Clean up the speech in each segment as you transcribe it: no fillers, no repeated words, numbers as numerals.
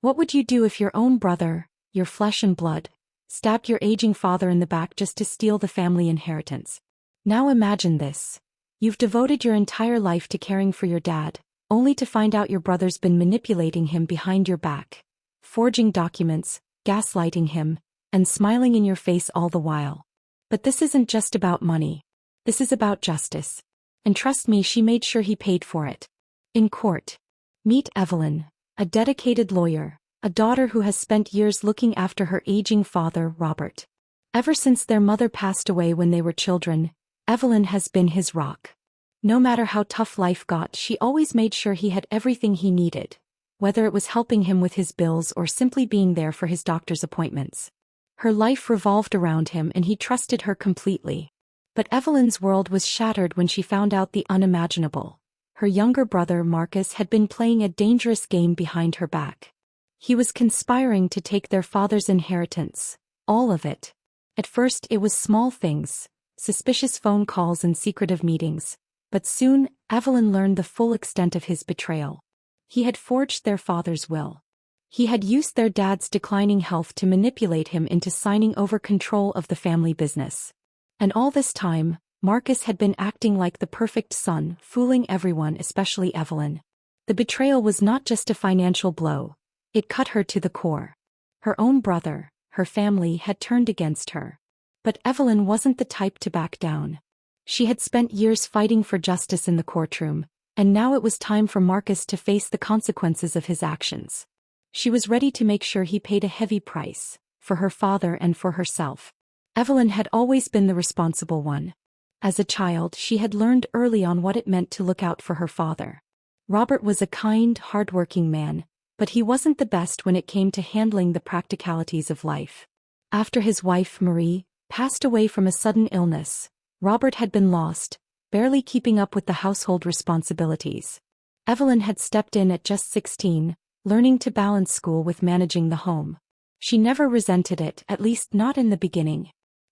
What would you do if your own brother, your flesh and blood, stabbed your aging father in the back just to steal the family inheritance? Now imagine this. You've devoted your entire life to caring for your dad, only to find out your brother's been manipulating him behind your back, forging documents, gaslighting him, and smiling in your face all the while. But this isn't just about money. This is about justice. And trust me, she made sure he paid for it. In court. Meet Evelyn, a dedicated lawyer, a daughter who has spent years looking after her aging father, Robert. Ever since their mother passed away when they were children, Evelyn has been his rock. No matter how tough life got, she always made sure he had everything he needed, whether it was helping him with his bills or simply being there for his doctor's appointments. Her life revolved around him and he trusted her completely. But Evelyn's world was shattered when she found out the unimaginable. Her younger brother Marcus had been playing a dangerous game behind her back. He was conspiring to take their father's inheritance, all of it. At first it was small things, suspicious phone calls and secretive meetings, but soon Evelyn learned the full extent of his betrayal. He had forged their father's will. He had used their dad's declining health to manipulate him into signing over control of the family business. And all this time, Marcus had been acting like the perfect son, fooling everyone, especially Evelyn. The betrayal was not just a financial blow. It cut her to the core. Her own brother, her family had turned against her. But Evelyn wasn't the type to back down. She had spent years fighting for justice in the courtroom, and now it was time for Marcus to face the consequences of his actions. She was ready to make sure he paid a heavy price, for her father and for herself. Evelyn had always been the responsible one. As a child, she had learned early on what it meant to look out for her father. Robert was a kind, hard-working man, but he wasn't the best when it came to handling the practicalities of life. After his wife, Marie, passed away from a sudden illness, Robert had been lost, barely keeping up with the household responsibilities. Evelyn had stepped in at just 16, learning to balance school with managing the home. She never resented it, at least not in the beginning.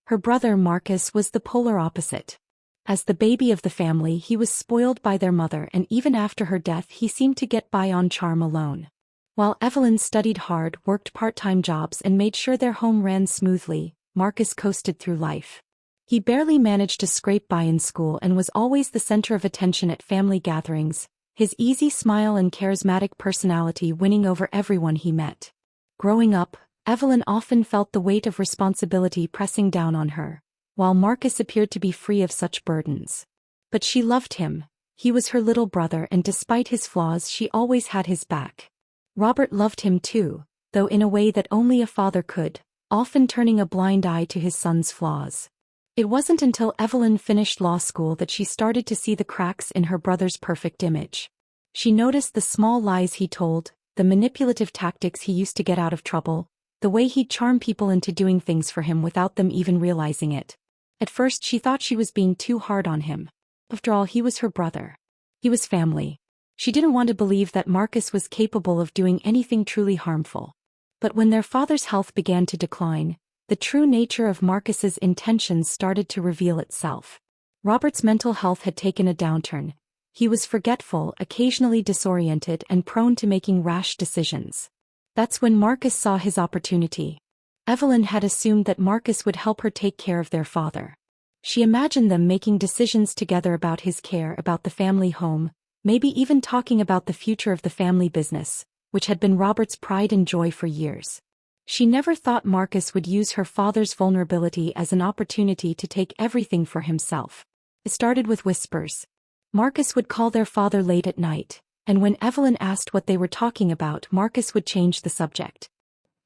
Her brother Marcus was the polar opposite. As the baby of the family, he was spoiled by their mother, and even after her death he seemed to get by on charm alone. While Evelyn studied hard, worked part-time jobs and made sure their home ran smoothly, Marcus coasted through life. He barely managed to scrape by in school and was always the center of attention at family gatherings, his easy smile and charismatic personality winning over everyone he met. Growing up, Evelyn often felt the weight of responsibility pressing down on her, while Marcus appeared to be free of such burdens. But she loved him. He was her little brother, and despite his flaws, she always had his back. Robert loved him too, though in a way that only a father could, often turning a blind eye to his son's flaws. It wasn't until Evelyn finished law school that she started to see the cracks in her brother's perfect image. She noticed the small lies he told, the manipulative tactics he used to get out of trouble, the way he'd charm people into doing things for him without them even realizing it. At first she thought she was being too hard on him. After all, he was her brother. He was family. She didn't want to believe that Marcus was capable of doing anything truly harmful. But when their father's health began to decline, the true nature of Marcus's intentions started to reveal itself. Robert's mental health had taken a downturn. He was forgetful, occasionally disoriented, and prone to making rash decisions. That's when Marcus saw his opportunity. Evelyn had assumed that Marcus would help her take care of their father. She imagined them making decisions together about his care, about the family home, maybe even talking about the future of the family business, which had been Robert's pride and joy for years. She never thought Marcus would use her father's vulnerability as an opportunity to take everything for himself. It started with whispers. Marcus would call their father late at night, and when Evelyn asked what they were talking about, Marcus would change the subject.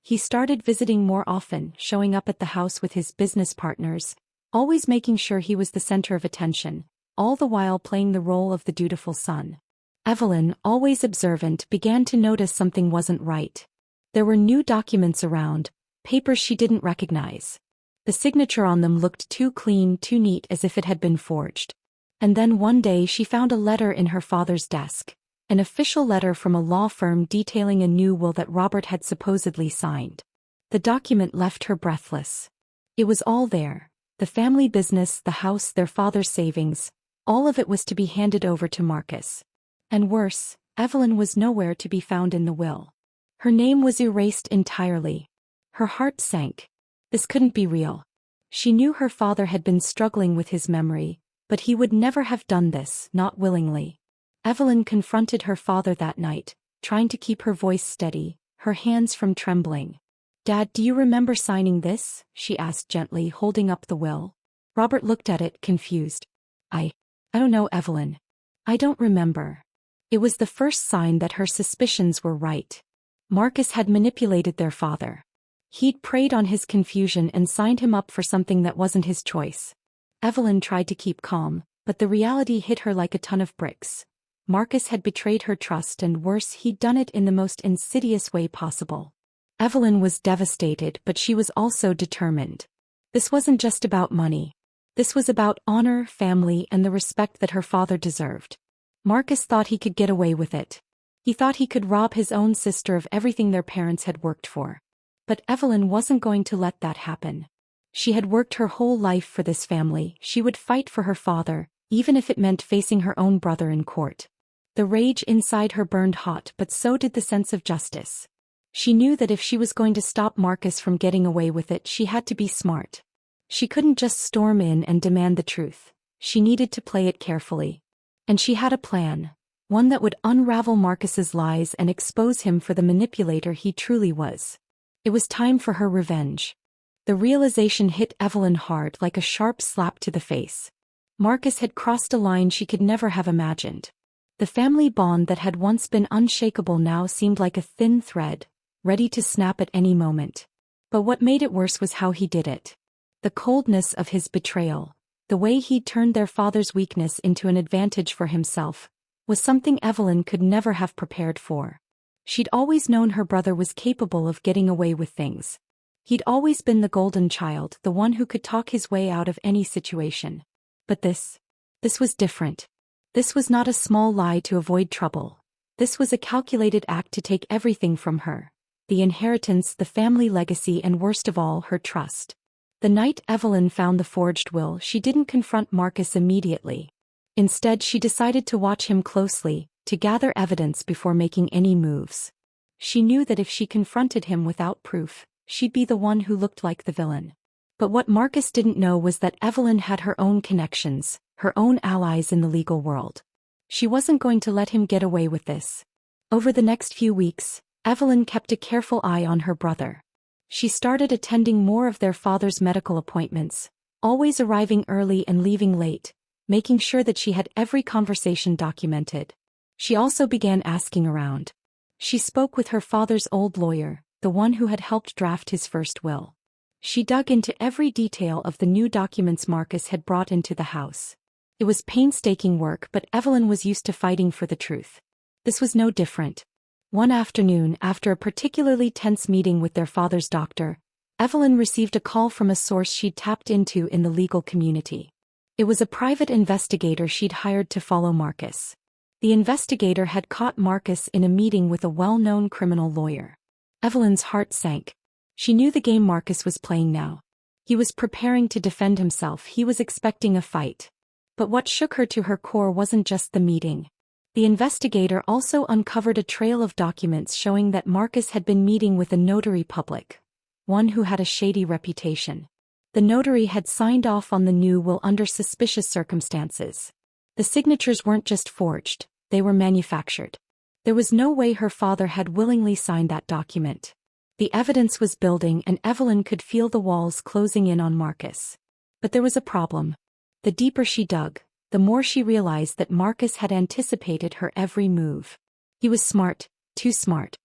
He started visiting more often, showing up at the house with his business partners, always making sure he was the center of attention, all the while playing the role of the dutiful son. Evelyn, always observant, began to notice something wasn't right. There were new documents around, papers she didn't recognize. The signature on them looked too clean, too neat, as if it had been forged. And then one day she found a letter in her father's desk, an official letter from a law firm detailing a new will that Robert had supposedly signed. The document left her breathless. It was all there, the family business, the house, their father's savings, all of it was to be handed over to Marcus. And worse, Evelyn was nowhere to be found in the will. Her name was erased entirely. Her heart sank. This couldn't be real. She knew her father had been struggling with his memory, but he would never have done this, not willingly. Evelyn confronted her father that night, trying to keep her voice steady, her hands from trembling. "Dad, do you remember signing this?" she asked gently, holding up the will. Robert looked at it, confused. I don't know, Evelyn. I don't remember." It was the first sign that her suspicions were right. Marcus had manipulated their father. He'd preyed on his confusion and signed him up for something that wasn't his choice. Evelyn tried to keep calm, but the reality hit her like a ton of bricks. Marcus had betrayed her trust, and worse, he'd done it in the most insidious way possible. Evelyn was devastated, but she was also determined. This wasn't just about money. This was about honor, family, and the respect that her father deserved. Marcus thought he could get away with it. He thought he could rob his own sister of everything their parents had worked for. But Evelyn wasn't going to let that happen. She had worked her whole life for this family. She would fight for her father, even if it meant facing her own brother in court. The rage inside her burned hot, but so did the sense of justice. She knew that if she was going to stop Marcus from getting away with it, she had to be smart. She couldn't just storm in and demand the truth. She needed to play it carefully. And she had a plan, one that would unravel Marcus's lies and expose him for the manipulator he truly was. It was time for her revenge. The realization hit Evelyn hard, like a sharp slap to the face. Marcus had crossed a line she could never have imagined. The family bond that had once been unshakable now seemed like a thin thread, ready to snap at any moment. But what made it worse was how he did it. The coldness of his betrayal, the way he'd turned their father's weakness into an advantage for himself, was something Evelyn could never have prepared for. She'd always known her brother was capable of getting away with things. He'd always been the golden child, the one who could talk his way out of any situation. But this was different. This was not a small lie to avoid trouble. This was a calculated act to take everything from her. The inheritance, the family legacy, and worst of all, her trust. The night Evelyn found the forged will, she didn't confront Marcus immediately. Instead, she decided to watch him closely, to gather evidence before making any moves. She knew that if she confronted him without proof, she'd be the one who looked like the villain. But what Marcus didn't know was that Evelyn had her own connections, her own allies in the legal world. She wasn't going to let him get away with this. Over the next few weeks, Evelyn kept a careful eye on her brother. She started attending more of their father's medical appointments, always arriving early and leaving late, making sure that she had every conversation documented. She also began asking around. She spoke with her father's old lawyer, the one who had helped draft his first will. She dug into every detail of the new documents Marcus had brought into the house. It was painstaking work, but Evelyn was used to fighting for the truth. This was no different. One afternoon, after a particularly tense meeting with their father's doctor, Evelyn received a call from a source she'd tapped into in the legal community. It was a private investigator she'd hired to follow Marcus. The investigator had caught Marcus in a meeting with a well-known criminal lawyer. Evelyn's heart sank. She knew the game Marcus was playing now. He was preparing to defend himself. He was expecting a fight. But what shook her to her core wasn't just the meeting. The investigator also uncovered a trail of documents showing that Marcus had been meeting with a notary public, one who had a shady reputation. The notary had signed off on the new will under suspicious circumstances. The signatures weren't just forged, they were manufactured. There was no way her father had willingly signed that document. The evidence was building, and Evelyn could feel the walls closing in on Marcus. But there was a problem. The deeper she dug, the more she realized that Marcus had anticipated her every move. He was smart, too smart.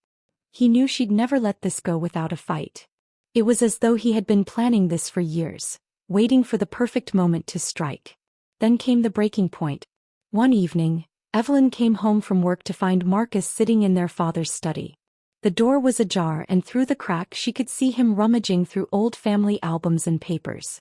He knew she'd never let this go without a fight. It was as though he had been planning this for years, waiting for the perfect moment to strike. Then came the breaking point. One evening, Evelyn came home from work to find Marcus sitting in their father's study. The door was ajar, and through the crack she could see him rummaging through old family albums and papers.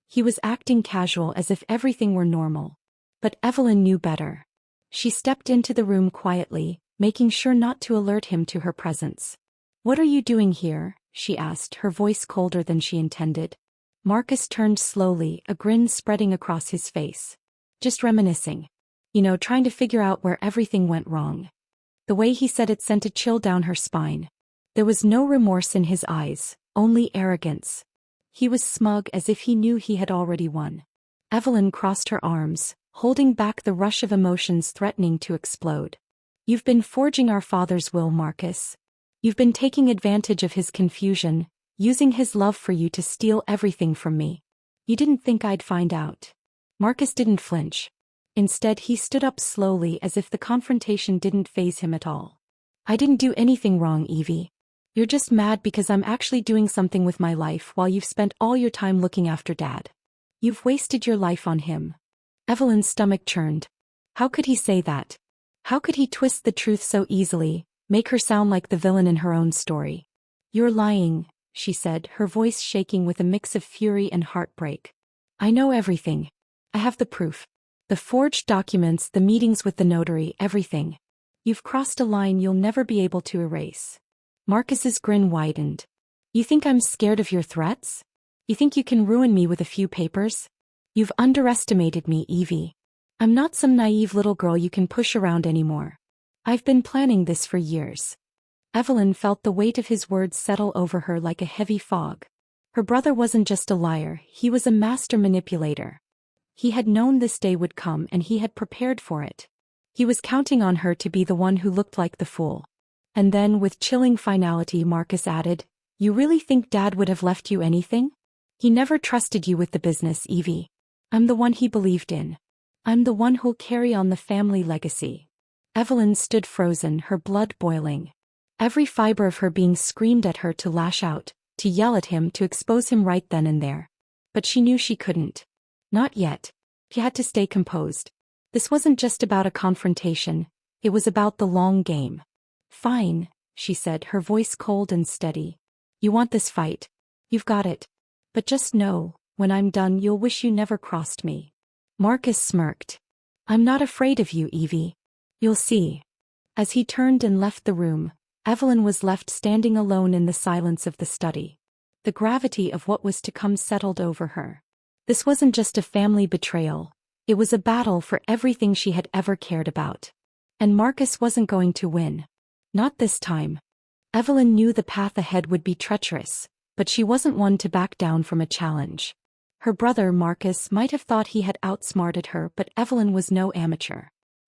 He was acting casual, as if everything were normal. But Evelyn knew better. She stepped into the room quietly, making sure not to alert him to her presence. "What are you doing here?" she asked, her voice colder than she intended. Marcus turned slowly, a grin spreading across his face. "Just reminiscing. Trying to figure out where everything went wrong." The way he said it sent a chill down her spine. There was no remorse in his eyes, only arrogance. He was smug as if he knew he had already won. Evelyn crossed her arms, holding back the rush of emotions threatening to explode. You've been forging our father's will, Marcus. You've been taking advantage of his confusion, using his love for you to steal everything from me. You didn't think I'd find out. Marcus didn't flinch. Instead, he stood up slowly as if the confrontation didn't faze him at all. I didn't do anything wrong, Evie. You're just mad because I'm actually doing something with my life while you've spent all your time looking after Dad. You've wasted your life on him. Evelyn's stomach churned. How could he say that? How could he twist the truth so easily, make her sound like the villain in her own story? You're lying, she said, her voice shaking with a mix of fury and heartbreak. I know everything. I have the proof. The forged documents, the meetings with the notary, everything. You've crossed a line you'll never be able to erase. Marcus's grin widened. You think I'm scared of your threats? You think you can ruin me with a few papers? You've underestimated me, Evie. I'm not some naive little girl you can push around anymore. I've been planning this for years. Evelyn felt the weight of his words settle over her like a heavy fog. Her brother wasn't just a liar, he was a master manipulator. He had known this day would come and he had prepared for it. He was counting on her to be the one who looked like the fool. And then, with chilling finality, Marcus added, You really think Dad would have left you anything? He never trusted you with the business, Evie. I'm the one he believed in. I'm the one who'll carry on the family legacy. Evelyn stood frozen, her blood boiling. Every fiber of her being screamed at her to lash out, to yell at him, to expose him right then and there. But she knew she couldn't. Not yet. She had to stay composed. This wasn't just about a confrontation, it was about the long game. Fine, she said, her voice cold and steady. You want this fight. You've got it. But just know, when I'm done you'll wish you never crossed me. Marcus smirked. I'm not afraid of you, Evie. You'll see. As he turned and left the room, Evelyn was left standing alone in the silence of the study. The gravity of what was to come settled over her. This wasn't just a family betrayal, it was a battle for everything she had ever cared about. And Marcus wasn't going to win. Not this time. Evelyn knew the path ahead would be treacherous, but she wasn't one to back down from a challenge. Her brother Marcus might have thought he had outsmarted her, but Evelyn was no amateur.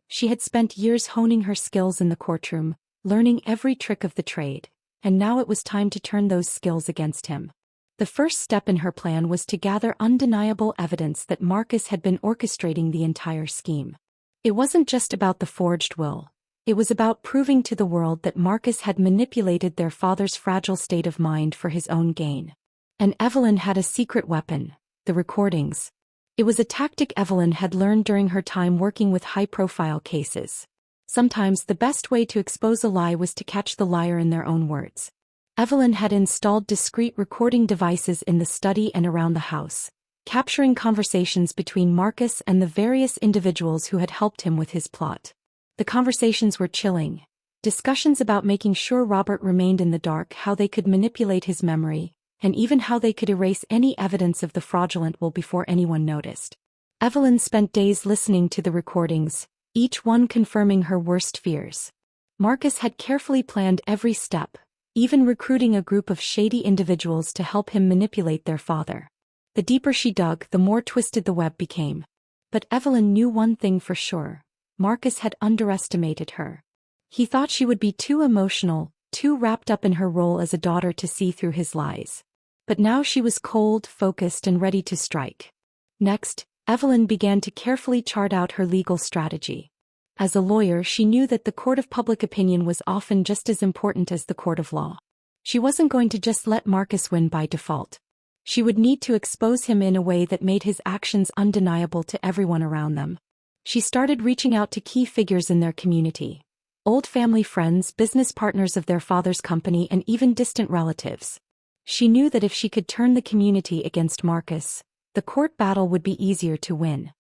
She had spent years honing her skills in the courtroom, learning every trick of the trade, and now it was time to turn those skills against him. The first step in her plan was to gather undeniable evidence that Marcus had been orchestrating the entire scheme. It wasn't just about the forged will. It was about proving to the world that Marcus had manipulated their father's fragile state of mind for his own gain. And Evelyn had a secret weapon, the recordings. It was a tactic Evelyn had learned during her time working with high-profile cases. Sometimes the best way to expose a lie was to catch the liar in their own words. Evelyn had installed discreet recording devices in the study and around the house, capturing conversations between Marcus and the various individuals who had helped him with his plot. The conversations were chilling. Discussions about making sure Robert remained in the dark, how they could manipulate his memory, and even how they could erase any evidence of the fraudulent will before anyone noticed. Evelyn spent days listening to the recordings, each one confirming her worst fears. Marcus had carefully planned every step, even recruiting a group of shady individuals to help him manipulate their father. The deeper she dug, the more twisted the web became. But Evelyn knew one thing for sure. Marcus had underestimated her. He thought she would be too emotional, too wrapped up in her role as a daughter to see through his lies. But now she was cold, focused, and ready to strike. Next, Evelyn began to carefully chart out her legal strategy. As a lawyer, she knew that the court of public opinion was often just as important as the court of law. She wasn't going to just let Marcus win by default. She would need to expose him in a way that made his actions undeniable to everyone around them. She started reaching out to key figures in their community. Old family friends, business partners of their father's company, and even distant relatives. She knew that if she could turn the community against Marcus, the court battle would be easier to win.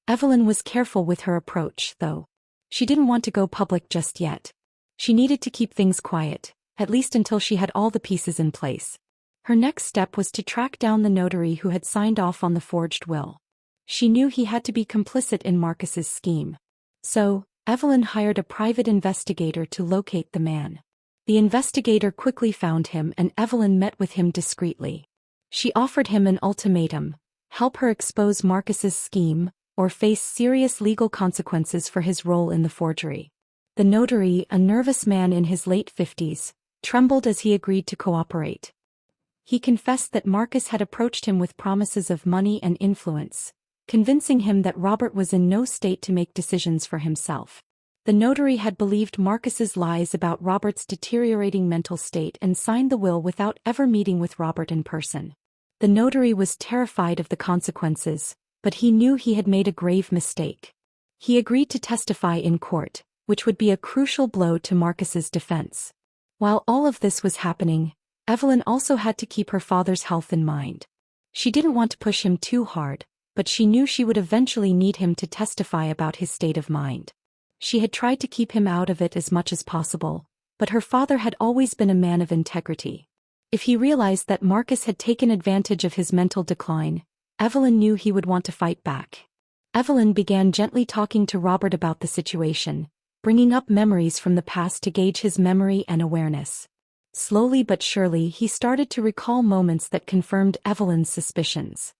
Evelyn was careful with her approach, though. She didn't want to go public just yet. She needed to keep things quiet, at least until she had all the pieces in place. Her next step was to track down the notary who had signed off on the forged will. She knew he had to be complicit in Marcus's scheme. So, Evelyn hired a private investigator to locate the man. The investigator quickly found him and Evelyn met with him discreetly. She offered him an ultimatum: help her expose Marcus's scheme, or face serious legal consequences for his role in the forgery. The notary, a nervous man in his late 50s, trembled as he agreed to cooperate. He confessed that Marcus had approached him with promises of money and influence, convincing him that Robert was in no state to make decisions for himself. The notary had believed Marcus's lies about Robert's deteriorating mental state and signed the will without ever meeting with Robert in person. The notary was terrified of the consequences, but he knew he had made a grave mistake. He agreed to testify in court, which would be a crucial blow to Marcus's defense. While all of this was happening, Evelyn also had to keep her father's health in mind. She didn't want to push him too hard, but she knew she would eventually need him to testify about his state of mind. She had tried to keep him out of it as much as possible, but her father had always been a man of integrity. If he realized that Marcus had taken advantage of his mental decline, Evelyn knew he would want to fight back. Evelyn began gently talking to Robert about the situation, bringing up memories from the past to gauge his memory and awareness. Slowly but surely he started to recall moments that confirmed Evelyn's suspicions.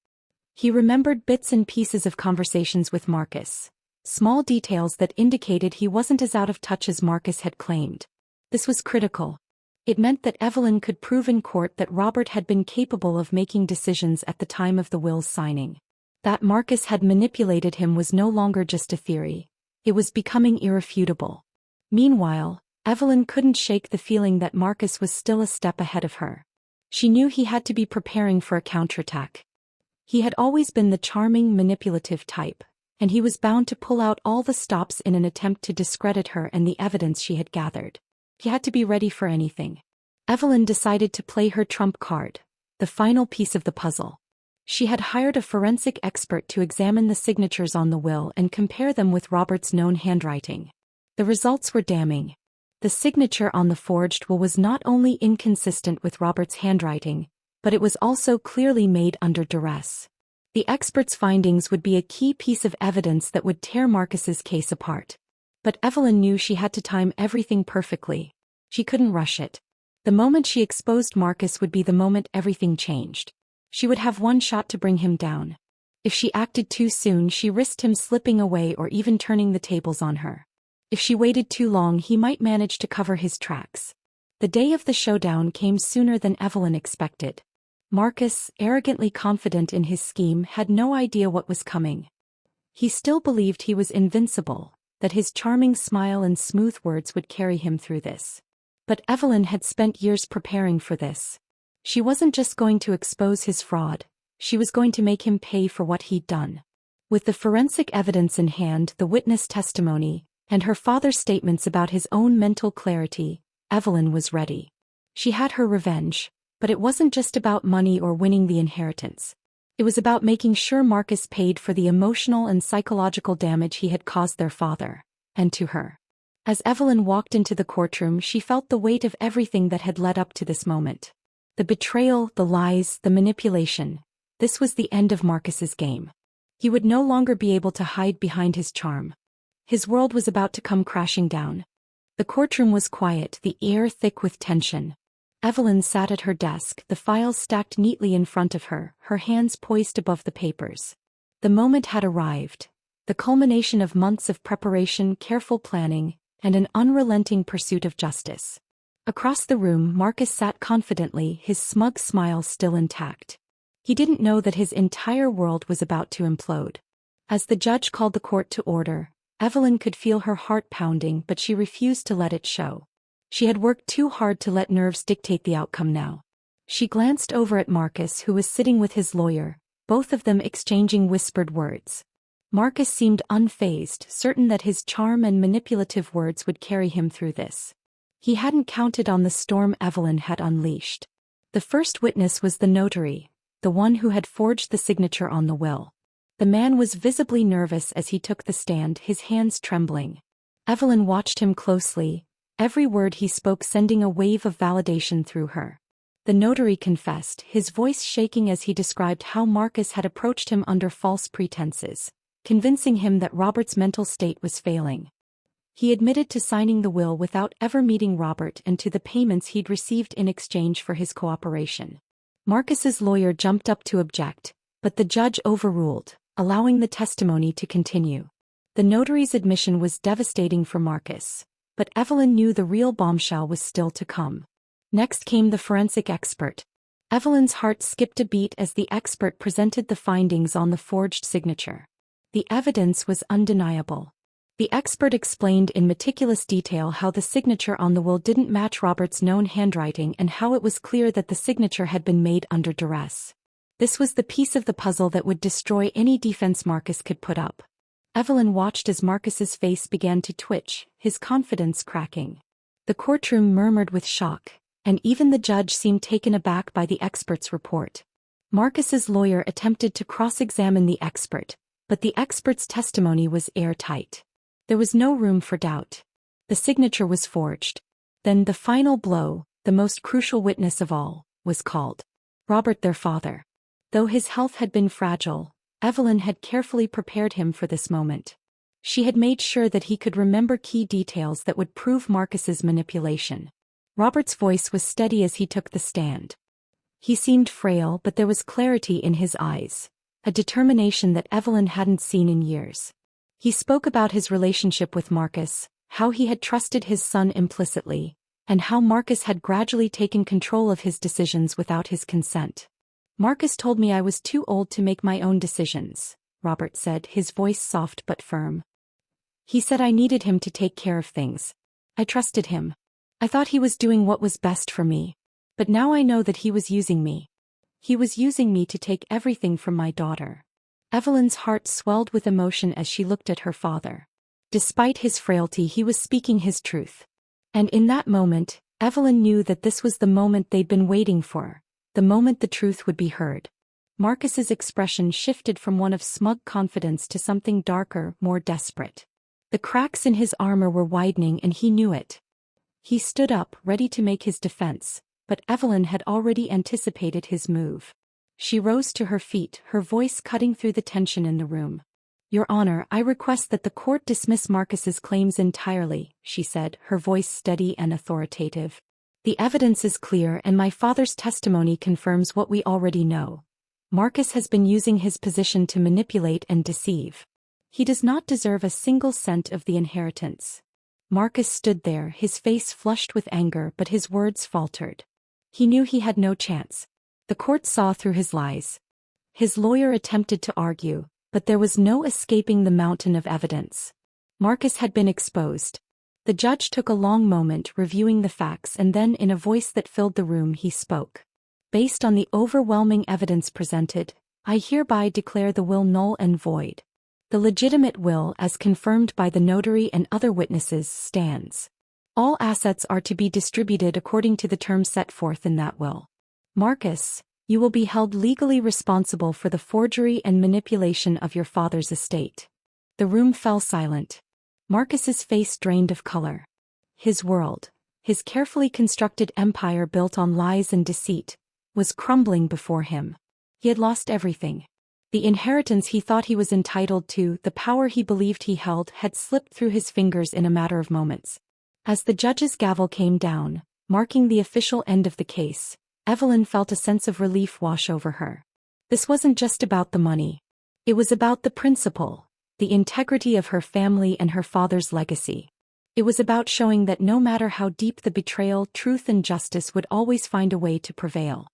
He remembered bits and pieces of conversations with Marcus, small details that indicated he wasn't as out of touch as Marcus had claimed. This was critical. It meant that Evelyn could prove in court that Robert had been capable of making decisions at the time of the will's signing. That Marcus had manipulated him was no longer just a theory. It was becoming irrefutable. Meanwhile, Evelyn couldn't shake the feeling that Marcus was still a step ahead of her. She knew he had to be preparing for a counterattack. He had always been the charming, manipulative type, and he was bound to pull out all the stops in an attempt to discredit her and the evidence she had gathered. He had to be ready for anything. Evelyn decided to play her trump card, the final piece of the puzzle. She had hired a forensic expert to examine the signatures on the will and compare them with Robert's known handwriting. The results were damning. The signature on the forged will was not only inconsistent with Robert's handwriting, but it was also clearly made under duress. The expert's findings would be a key piece of evidence that would tear Marcus's case apart. But Evelyn knew she had to time everything perfectly. She couldn't rush it. The moment she exposed Marcus would be the moment everything changed. She would have one shot to bring him down. If she acted too soon, she risked him slipping away or even turning the tables on her. If she waited too long, he might manage to cover his tracks. The day of the showdown came sooner than Evelyn expected. Marcus, arrogantly confident in his scheme, had no idea what was coming. He still believed he was invincible, that his charming smile and smooth words would carry him through this. But Evelyn had spent years preparing for this. She wasn't just going to expose his fraud, she was going to make him pay for what he'd done. With the forensic evidence in hand, the witness testimony, and her father's statements about his own mental clarity, Evelyn was ready. She had her revenge, but it wasn't just about money or winning the inheritance. It was about making sure Marcus paid for the emotional and psychological damage he had caused their father, and to her. As Evelyn walked into the courtroom, she felt the weight of everything that had led up to this moment. The betrayal, the lies, the manipulation. This was the end of Marcus's game. He would no longer be able to hide behind his charm. His world was about to come crashing down. The courtroom was quiet, the air thick with tension. Evelyn sat at her desk, the files stacked neatly in front of her, her hands poised above the papers. The moment had arrived, the culmination of months of preparation, careful planning, and an unrelenting pursuit of justice. Across the room, Marcus sat confidently, his smug smile still intact. He didn't know that his entire world was about to implode. As the judge called the court to order, Evelyn could feel her heart pounding, but she refused to let it show. She had worked too hard to let nerves dictate the outcome now. She glanced over at Marcus, who was sitting with his lawyer, both of them exchanging whispered words. Marcus seemed unfazed, certain that his charm and manipulative words would carry him through this. He hadn't counted on the storm Evelyn had unleashed. The first witness was the notary, the one who had forged the signature on the will. The man was visibly nervous as he took the stand, his hands trembling. Evelyn watched him closely, every word he spoke sending a wave of validation through her. The notary confessed, his voice shaking as he described how Marcus had approached him under false pretenses, convincing him that Robert's mental state was failing. He admitted to signing the will without ever meeting Robert and to the payments he'd received in exchange for his cooperation. Marcus's lawyer jumped up to object, but the judge overruled, allowing the testimony to continue. The notary's admission was devastating for Marcus, but Evelyn knew the real bombshell was still to come. Next came the forensic expert. Evelyn's heart skipped a beat as the expert presented the findings on the forged signature. The evidence was undeniable. The expert explained in meticulous detail how the signature on the will didn't match Robert's known handwriting and how it was clear that the signature had been made under duress. This was the piece of the puzzle that would destroy any defense Marcus could put up. Evelyn watched as Marcus's face began to twitch, his confidence cracking. The courtroom murmured with shock, and even the judge seemed taken aback by the expert's report. Marcus's lawyer attempted to cross-examine the expert, but the expert's testimony was airtight. There was no room for doubt. The signature was forged. Then the final blow, the most crucial witness of all, was called. Robert, their father. Though his health had been fragile, Evelyn had carefully prepared him for this moment. She had made sure that he could remember key details that would prove Marcus's manipulation. Robert's voice was steady as he took the stand. He seemed frail, but there was clarity in his eyes, a determination that Evelyn hadn't seen in years. He spoke about his relationship with Marcus, how he had trusted his son implicitly, and how Marcus had gradually taken control of his decisions without his consent. Marcus told me I was too old to make my own decisions, Robert said, his voice soft but firm. He said I needed him to take care of things. I trusted him. I thought he was doing what was best for me. But now I know that he was using me. He was using me to take everything from my daughter. Evelyn's heart swelled with emotion as she looked at her father. Despite his frailty, he was speaking his truth. And in that moment, Evelyn knew that this was the moment they'd been waiting for, the moment the truth would be heard. Marcus's expression shifted from one of smug confidence to something darker, more desperate. The cracks in his armor were widening and he knew it. He stood up, ready to make his defense, but Evelyn had already anticipated his move. She rose to her feet, her voice cutting through the tension in the room. Your Honor, I request that the court dismiss Marcus's claims entirely, she said, her voice steady and authoritative. The evidence is clear and my father's testimony confirms what we already know. Marcus has been using his position to manipulate and deceive. He does not deserve a single cent of the inheritance. Marcus stood there, his face flushed with anger, but his words faltered. He knew he had no chance. The court saw through his lies. His lawyer attempted to argue, but there was no escaping the mountain of evidence. Marcus had been exposed. The judge took a long moment reviewing the facts and then in a voice that filled the room he spoke. Based on the overwhelming evidence presented, I hereby declare the will null and void. The legitimate will, as confirmed by the notary and other witnesses, stands. All assets are to be distributed according to the terms set forth in that will. Marcus, you will be held legally responsible for the forgery and manipulation of your father's estate. The room fell silent. Marcus's face drained of color. His world, his carefully constructed empire built on lies and deceit, was crumbling before him. He had lost everything. The inheritance he thought he was entitled to, the power he believed he held, had slipped through his fingers in a matter of moments. As the judge's gavel came down, marking the official end of the case, Evelyn felt a sense of relief wash over her. This wasn't just about the money. It was about the principle, the integrity of her family and her father's legacy. It was about showing that no matter how deep the betrayal, truth and justice would always find a way to prevail.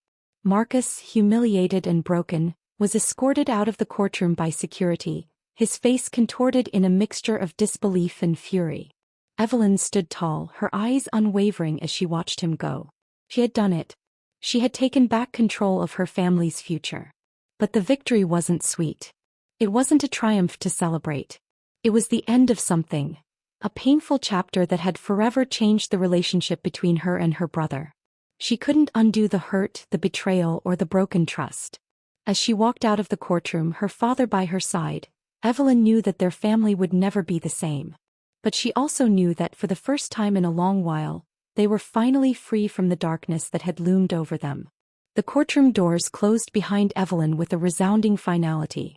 Marcus, humiliated and broken, was escorted out of the courtroom by security, his face contorted in a mixture of disbelief and fury. Evelyn stood tall, her eyes unwavering as she watched him go. She had done it. She had taken back control of her family's future. But the victory wasn't sweet. It wasn't a triumph to celebrate. It was the end of something, a painful chapter that had forever changed the relationship between her and her brother. She couldn't undo the hurt, the betrayal, or the broken trust. As she walked out of the courtroom, her father by her side, Evelyn knew that their family would never be the same. But she also knew that for the first time in a long while, they were finally free from the darkness that had loomed over them. The courtroom doors closed behind Evelyn with a resounding finality.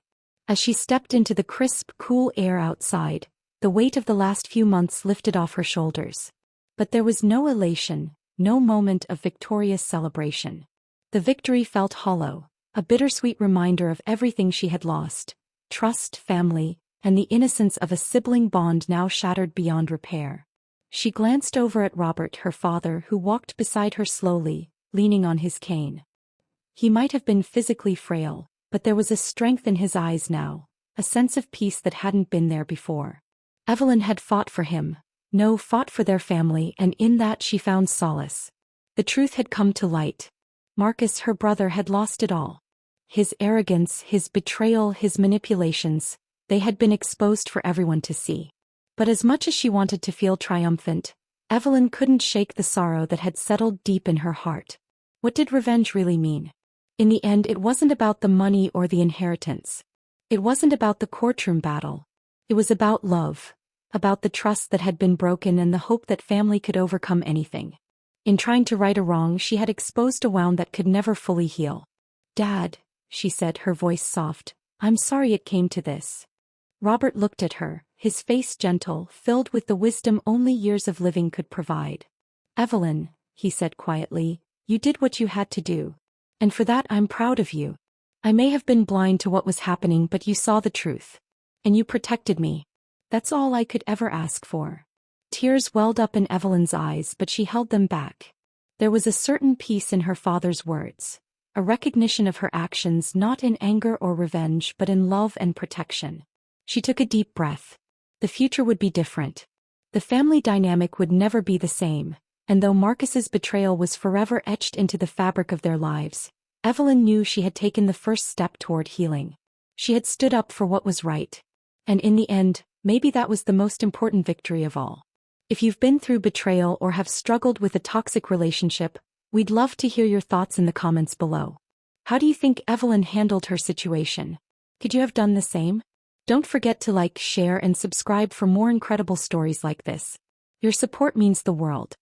As she stepped into the crisp, cool air outside, The weight of the last few months lifted off her shoulders. But there was no elation, no moment of victorious celebration. The victory felt hollow, a bittersweet reminder of everything she had lost: trust, family, and the innocence of a sibling bond now shattered beyond repair. She glanced over at Robert, her father, who walked beside her slowly, leaning on his cane. He might have been physically frail, but there was a strength in his eyes now, a sense of peace that hadn't been there before. Evelyn had fought for him, fought for their family, and in that she found solace. The truth had come to light. Marcus, her brother, had lost it all. His arrogance, his betrayal, his manipulations, they had been exposed for everyone to see. But as much as she wanted to feel triumphant, Evelyn couldn't shake the sorrow that had settled deep in her heart. What did revenge really mean? In the end, it wasn't about the money or the inheritance. It wasn't about the courtroom battle. It was about love, about the trust that had been broken and the hope that family could overcome anything. In trying to right a wrong, she had exposed a wound that could never fully heal. "Dad," she said, her voice soft, "I'm sorry it came to this." Robert looked at her, his face gentle, filled with the wisdom only years of living could provide. "Evelyn," he said quietly, "you did what you had to do. And for that I'm proud of you. I may have been blind to what was happening, but you saw the truth. And you protected me. That's all I could ever ask for." Tears welled up in Evelyn's eyes, but she held them back. There was a certain peace in her father's words, a recognition of her actions not in anger or revenge but in love and protection. She took a deep breath. The future would be different. The family dynamic would never be the same, and though Marcus's betrayal was forever etched into the fabric of their lives, Evelyn knew she had taken the first step toward healing. She had stood up for what was right. And in the end, maybe that was the most important victory of all. If you've been through betrayal or have struggled with a toxic relationship, we'd love to hear your thoughts in the comments below. How do you think Evelyn handled her situation? Could you have done the same? Don't forget to like, share, and subscribe for more incredible stories like this. Your support means the world.